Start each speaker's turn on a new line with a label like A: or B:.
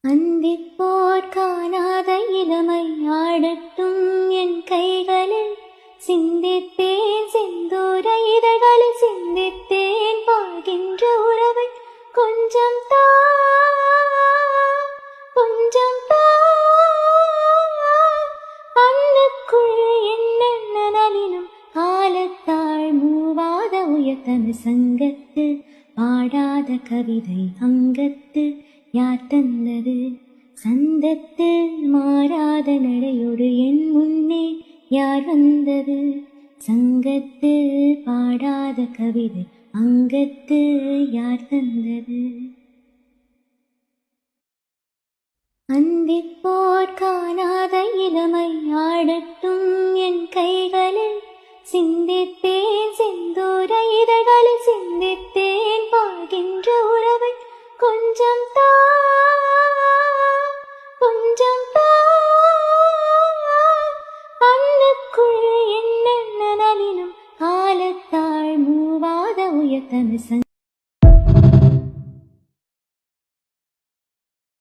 A: அந்திப்போர் காணாத இளமை ஆடட்டும் என் கைகளில் சிந்தித்தேன் செந்தூர இதழ்களில் சிந்தித்தேன் பாழ்கின்ற உறவை கொஞ்சம் கொஞ்சம் பண்ணுக்குள் என்னென்ன நலினும் காலத்தாள் மூவாத உயர்த்தமிழ் சங்கத்து பாடாத கவிதை அங்கத்து யார் தந்தது சந்தத்து மாறாத நடையோடு என் முன்னே யார் வந்தது சங்கத்து பாடாத கவிதை அங்கத்து யார் தந்தது அந்திப்போர் காணாத இளமை ஆடட்டும் என் கைகளில் சிந்தித்தேன் செந்தூர இதழ்களில் சிந்தித்தேன் பாழ்கின்ற உறவை கொஞ்சம் கொஞ்சம் பண்ணுக்குள் என்னென்ன நலினும் காலத்தாள் மூவாத உயர்த்தமிழ்